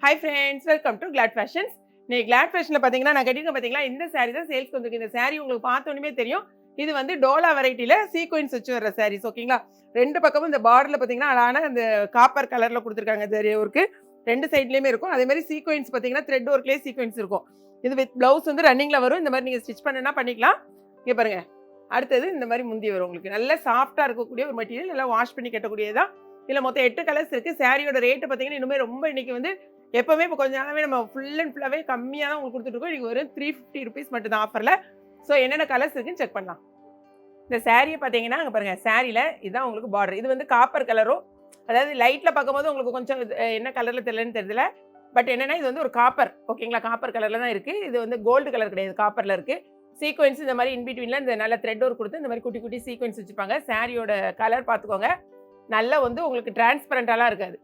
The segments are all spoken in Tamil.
Hi friends, welcome to glad fashions. நீ கிளாட் ஃபேஷனில் பார்த்தீங்கன்னா நான் கட்டியிருக்கேன் பார்த்தீங்களா, இந்த சாரீ தான் சேல்ஸ்க்கு வந்துருக்கு. இந்த சாரீ உங்களுக்கு பார்த்தோன்னே தெரியும். இது வந்து டோலா வெரைட்டியில் சீக்வென்ஸ் வச்சு வர சாரீஸ், ஓகேங்களா. ரெண்டு பக்கமும் இந்த பார்டரில் பார்த்தீங்கன்னா அழகான அந்த காப்பர் கலரில் கொடுத்துருக்காங்க ஜரி ஒர்க்கு. ரெண்டு சைட்லேயுமே இருக்கும். அதே மாதிரி சீக்வென்ஸ் பார்த்தீங்கன்னா த்ரெட் ஒர்க்லேயே சீக்வென்ஸ் இருக்கும். இது வித் ப்ளவுஸ் வந்து ரன்னிங்கில் வரும். இந்த மாதிரி நீங்கள் ஸ்டிச் பண்ணுன்னா பண்ணிக்கலாம். இங்கே பாருங்கள். அடுத்தது இந்த மாதிரி முந்தி வரும். உங்களுக்கு நல்ல சாஃப்டாக இருக்கக்கூடிய ஒரு மெட்டீரியல், நல்லா வாஷ் பண்ணி கட்டக்கூடியதான். இதில் மொத்தம் 8 கலர்ஸ் இருக்குது. சாரியோட ரேட்டு பார்த்தீங்கன்னா இன்னுமே ரொம்ப இன்றைக்கி வந்து எப்போவுமே இப்போ கொஞ்சம் நாளாவே நம்ம ஃபுல் அண்ட் ஃபுல்லாகவே கம்மியாக தான் உங்களுக்கு கொடுத்துட்ருக்கோம். இன்றைக்கி ஒரு 350 ருபீஸ் மட்டும் தான் ஆஃபரில். ஸோ என்னென்ன கலர்ஸ் இருக்குன்னு செக் பண்ணலாம். இந்த சாரியை பார்த்தீங்கன்னா அங்கே பாருங்கள், சாரியில் இதுதான் உங்களுக்கு பார்டர். இது வந்து காப்பர் கலரும், அதாவது லைட்டில் பார்க்கும்போது உங்களுக்கு கொஞ்சம் என்ன கலரில் தெரியலன்னு தெரியல. பட் என்னென்னா இது வந்து ஒரு காப்பர், ஓகேங்களா. காப்பர் கலரில் தான் இருக்குது. இது வந்து கோல்டு கலர் கிடையாது, காப்பரில் இருக்குது. சீக்வென்ஸ் இந்த மாதிரி இன்பிட்வீனில் இந்த நல்ல த்ரெட் ஒர்க் கொடுத்து இந்த மாதிரி குட்டி குட்டி சீக்வென்ஸ் வச்சுப்பாங்க. சாரியோட கலர் பார்த்துக்கோங்க. நல்லா வந்து உங்களுக்கு டிரான்ஸ்பரண்டாலாம் இருக்காது.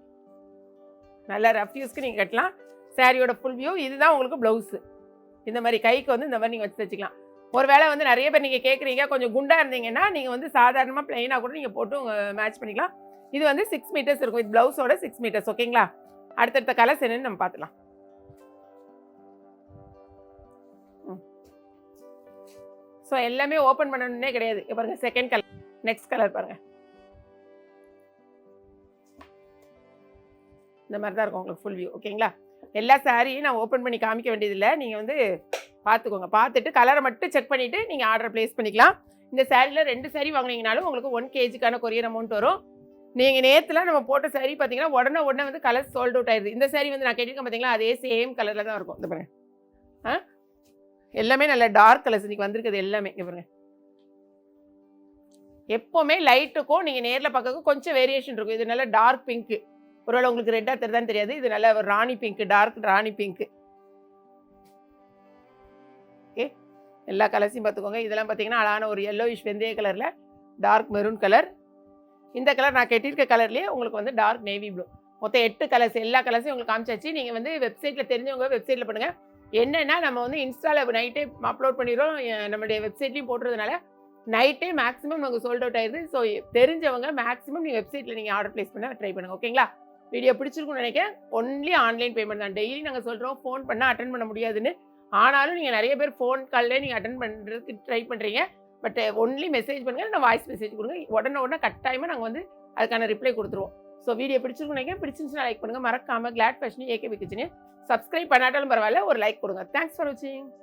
நல்லா ரஃப் யூஸ்க்கு நீங்கள் கட்டலாம். சாரியோட ஃபுல் வியூ இதுதான். உங்களுக்கு ப்ளவுஸு இந்த மாதிரி கைக்கு வந்து இந்த மாதிரி நீங்கள் வச்சு வச்சுக்கலாம். ஒரு வேளை வந்து நிறைய பேர் நீங்கள் கேட்குறீங்க, கொஞ்சம் குண்டாக இருந்தீங்கன்னா நீங்கள் வந்து சாதாரணமாக ப்ளைனாக கூட நீங்கள் போட்டு மேட்ச் பண்ணிக்கலாம். இது வந்து 6 மீட்டர்ஸ் இருக்கும். இது ப்ளவுஸோட 6 மீட்டர்ஸ், ஓகேங்களா. அடுத்தடுத்த கலர்ஸ் என்னன்னு நம்ம பார்த்துலாம். ஸோ எல்லாமே ஓப்பன் பண்ணணுன்னே கிடையாது. பாருங்கள், செகண்ட் கலர், நெக்ஸ்ட் கலர் பாருங்கள். இந்த மாதிரி தான் இருக்கும் உங்களுக்கு ஃபுல் வியூ, ஓகேங்களா. எல்லா சாரியும் நான் ஓப்பன் பண்ணி காமிக்க வேண்டியதில்லை. நீங்கள் வந்து பார்த்துக்கோங்க. பார்த்துட்டு கலரை மட்டும் செக் பண்ணிவிட்டு நீங்கள் ஆர்டர் ப்ளேஸ் பண்ணிக்கலாம். இந்த சாரியில் 2 சாரி வாங்கினீங்கனாலும் உங்களுக்கு 1 kgக்கான கொரியர் அமௌண்ட் வரும். நீங்கள் நேற்றுலாம் நம்ம போட்ட சாரி பார்த்தீங்கன்னா உடனே வந்து கலர் சோல்ட் அவுட் ஆயிடுது. இந்த சாரி வந்து நான் கேட்டிருக்கேன் பார்த்தீங்களா, அதே சேம் கலரில் தான் இருக்கும். இந்த பாருங்க, எல்லாமே நல்ல டார்க் கலர்ஸ் இன்றைக்கி வந்திருக்குது எல்லாமே. இங்கே பாருங்க, எப்போவுமே லைட்டுக்கும் நீங்கள் நேரில் பார்க்கறதுக்கும் கொஞ்சம் வேரியேஷன் இருக்கும். இது நல்ல டார்க் பிங்க்கு, ஒருவேளை உங்களுக்கு ரெட்டாக தெரியுதான்னு தெரியாது. இது நல்ல ஒரு ராணி பிங்க்கு, டார்க் ராணி பிங்க்கு. ஓகே, எல்லா கலர்ஸையும் பார்த்துக்கோங்க. இதெல்லாம் பார்த்தீங்கன்னா அழகான ஒரு yellowish வெந்தய கலரில் டார்க் மெரூன் கலர். இந்த கலர் நான் கட்டியிருக்க கலர்லேயே உங்களுக்கு வந்து டார்க் நேவி ப்ளூ. மொத்தம் 8 கலர்ஸ். எல்லா கலர்ஸையும் உங்களுக்கு காமிச்சாச்சு. நீங்கள் வந்து வெப்சைட்டில் தெரிஞ்சவங்க வெப்சைட்டில் பண்ணுங்கள். என்னென்னா நம்ம வந்து இன்ஸ்டாவில் நைட்டே அப்லோட் பண்ணிடுறோம், நம்மளுடைய வெப்சைட்லேயும் போட்டுறதுனால நைட்டே மேக்ஸிமம் நமக்கு சோல்ட் அவுட் ஆயிடுது. ஸோ தெரிஞ்சவங்க மேக்ஸிமம் நீங்கள் வெப்சைட்டில் நீங்கள் ஆர்டர் ப்ளேஸ் பண்ண ட்ரை பண்ணுங்கள், ஓகேங்களா. வீடியோ பிடிச்சிருக்குன்னு நினைக்கிறேன். ஒன்லி ஆன்லைன் பேமெண்ட் தான். டெய்லி நாங்கள் சொல்கிறோம் ஃபோன் பண்ணால் அட்டன் பண்ண முடியாதுன்னு. ஆனாலும் நீங்கள் நிறைய பேர் ஃபோன் கால்லே நீங்கள் அட்டன் பண்ணுறதுக்கு ட்ரை பண்ணுறீங்க. பட் ஒன்லி மெசேஜ் பண்ணுங்கள், நான் வாய்ஸ் மெசேஜ் கொடுங்க. உடனே கட்டாயமாக நாங்கள் வந்து அதுக்கான ரிப்ளை கொடுத்துருவோம். ஸோ வீடியோ பிடிச்சிருக்குன்னு நினைக்கிறேன். பிடிச்சிருந்துச்சுன்னா லைக் பண்ணுங்கள். மறக்காமல் glad fashion AKP kitchen subscribe பண்ணாட்டாலும் பரவாயில்ல, ஒரு லைக் கொடுங்க. தேங்க்ஸ் ஃபார் வாட்சிங்.